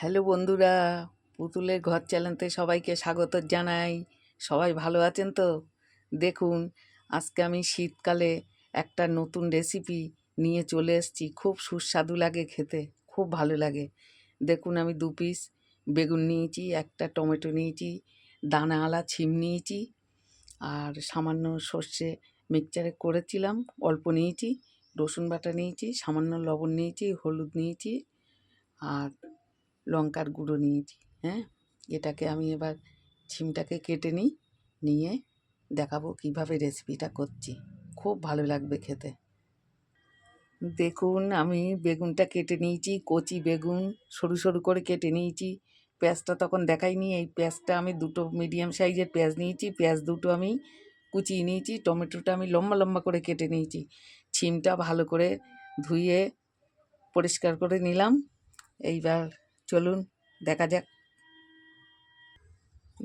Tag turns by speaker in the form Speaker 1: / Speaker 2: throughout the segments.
Speaker 1: Hello বন্ধুরা, পুতুলের ঘর চ্যানেলতে সবাইকে স্বাগত জানাই। সবাই ভালো আছেন তো? দেখুন, আজকে আমি শীতকালে একটা নতুন রেসিপি নিয়ে চলে এসেছি। খুব সুস্বাদু লাগে খেতে, খুব ভালো লাগে। দেখুন, আমি 2 পিস বেগুন নিয়েছি, একটা টমেটো নিয়েছি, দানাওয়ালা ছিম নিয়েছি, আর সামান্য সর্ষে মিক্সচারে করেছিলাম, অল্প নিয়েছি, রসুন বাটা নিয়েছি, সামান্য লবণ নিয়েছি, হলুদ নিয়েছি, আর লঙ্কার গুঁড়ো নিয়েছি। হ্যাঁ, এটাকে আমি এবার ছিমটাকে কেটে নিয়ে দেখাবো কিভাবে রেসিপিটা করছি। খুব ভালো লাগবে খেতে। দেখুন, আমি বেগুনটা কেটে নিয়েছি, কচি বেগুন সরু সরু করে কেটে নিয়েছি। পেঁয়াজটা তখন দেখাইনি। এই পেঁয়াজটা আমি 2টো মিডিয়াম সাইজের পেঁয়াজ নিয়েছি, পেঁয়াজ 2টো আমি কুচিয়ে নিয়েছি, টমেটোটা আমি লম্বা লম্বা করে কেটে নিয়েছি। ছিমটা ভালো করে ধুয়ে পরিষ্কার করে নিলাম। এইবার চলুন দেখা যাক।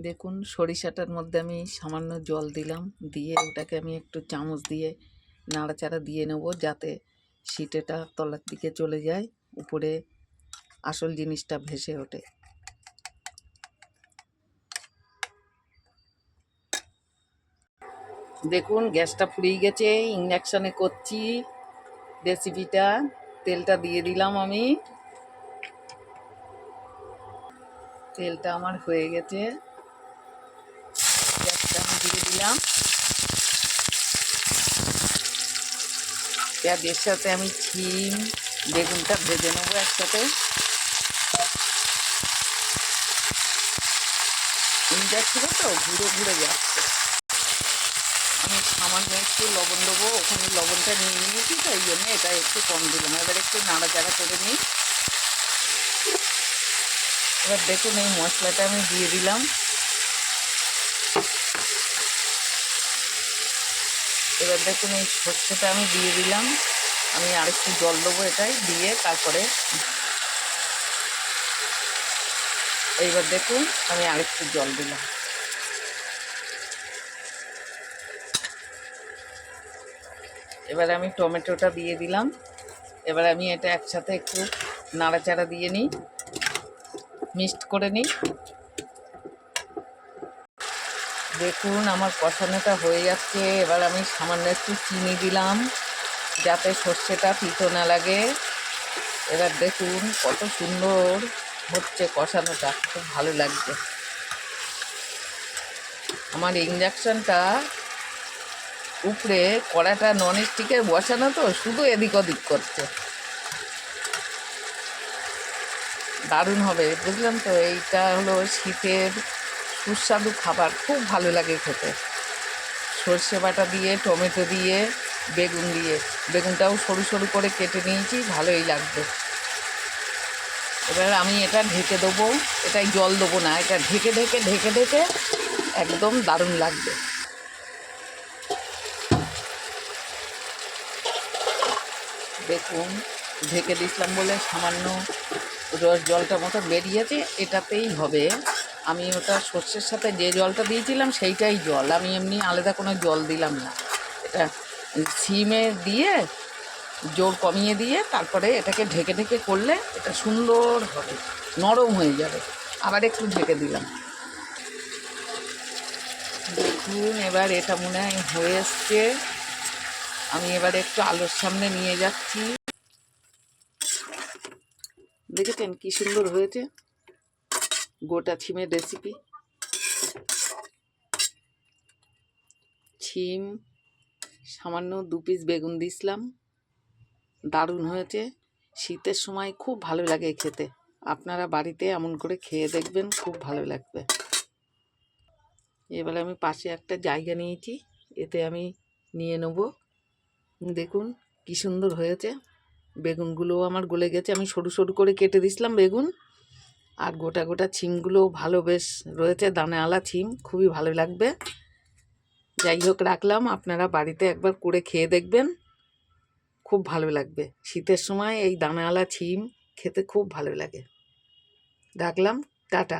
Speaker 1: দেখুন, সরিষাটার মধ্যে আমি সামান্য জল দিলাম, দিয়ে ওটাকে আমি একটু চামচ দিয়ে নাড়াচাড়া দিয়ে নেব, যাতে সিটেটা তলার দিকে চলে যায়, উপরে আসল জিনিসটা ভেসে ওঠে। দেখুন, গ্যাসটা ফুরিয়ে গেছে, ইন্ডাকশানে করছি রেসিপিটা। তেলটা দিয়ে দিলাম আমি। তেলটা আমার হয়ে গেছে, গ্যাসটা আমি দিয়ে দিলাম। পেঁয়াজের সাথে আমি ছিম বেগুনটা ভেজে নেবো একসাথে। ইন্ডাকশানে তো ঘুরে ঘুরে যাচ্ছে। আমি সামান্য একটু লবণ দেবো, ওখানে লবণটা নিয়ে নিয়েছি, তাই জন্য এটা একটু কম দিলাম। এবার একটু নাড়াচাড়া করে নিই। এবার দেখুন, এই মশলাটা আমি দিয়ে দিলাম। এবার দেখুন, এই সর্ষেটা আমি দিয়ে দিলাম। আমি আরেকটু জল দেবো এটাই দিয়ে, তারপরে এইবার দেখুন আমি আরেকটু জল দিলাম। এবার আমি টমেটোটা দিয়ে দিলাম। এবার আমি এটা একসাথে একটু নাড়াচাড়া দিয়ে নিই, মিক্সড করে নিই। দেখুন, আমার কষানোটা হয়ে যাচ্ছে। এবার আমি সামান্য একটু চিনি দিলাম, যাতে সর্ষেটা তিতো না লাগে। এবার দেখুন কত সুন্দর হচ্ছে কষানোটা, খুব ভালো লাগছে। আমার ইন্ডাকশানটা উপরে, কড়াটা নন স্টিকের বসানো তো, শুধু এদিক ওদিক করছে। দারুণ হবে, বুঝলেন তো? এইটা হলো শীতের সুস্বাদু খাবার, খুব ভালো লাগে খেতে। সর্ষে বাটা দিয়ে, টমেটো দিয়ে, বেগুন দিয়ে। বেগুনটাও সরু সরু করে কেটে নিয়েছি, ভালোই লাগবে। এবার আমি এটা ঢেকে দেবো, এটাই জল দেবো না, এটা ঢেকে ঢেকে ঢেকে ঢেকে একদম দারুণ লাগবে। দেখুন, ঢেকে দিয়েছিলাম বলে সামান্য জলটা মতো বেরিয়েছে, এটাতেই হবে। আমি ওটা সর্ষের সাথে যে জলটা দিয়েছিলাম সেইটাই জল, আমি এমনি আলাদা কোনো জল দিলাম না। এটা সিমে দিয়ে জোর কমিয়ে দিয়ে তারপরে এটাকে ঢেকে ঢেকে করলে এটা সুন্দর হবে, নরম হয়ে যাবে। আবার একটু ঢেকে দিলাম। দেখুন, এবার এটা মনে হয় হয়ে এসছে। আমি এবার একটু আলোর সামনে নিয়ে যাচ্ছি। দেখেছেন কি সুন্দর হয়েছে গোটা ছিমের রেসিপি। ছিম, সামান্য 2 পিস বেগুন দিয়েছিলাম, দারুণ হয়েছে। শীতের সময় খুব ভালো লাগে খেতে। আপনারা বাড়িতে এমন করে খেয়ে দেখবেন, খুব ভালো লাগবে। এবারে আমি পাশে একটা জায়গা নিয়েছি, এতে আমি নিয়ে নেব। দেখুন কি সুন্দর হয়েছে। বেগুনগুলোও আমার গলে গেছে, আমি সরু সরু করে কেটে দিয়েছিলাম বেগুন। আর গোটা গোটা ছিমগুলোও ভালো বেশ রয়েছে, দানাওয়ালা ছিম, খুবই ভালো লাগবে। যাই হোক, রাখলাম। আপনারা বাড়িতে একবার করে খেয়ে দেখবেন, খুব ভালো লাগবে। শীতের সময় এই দানাওয়ালা ছিম খেতে খুব ভালো লাগে। রাখলাম, টাটা।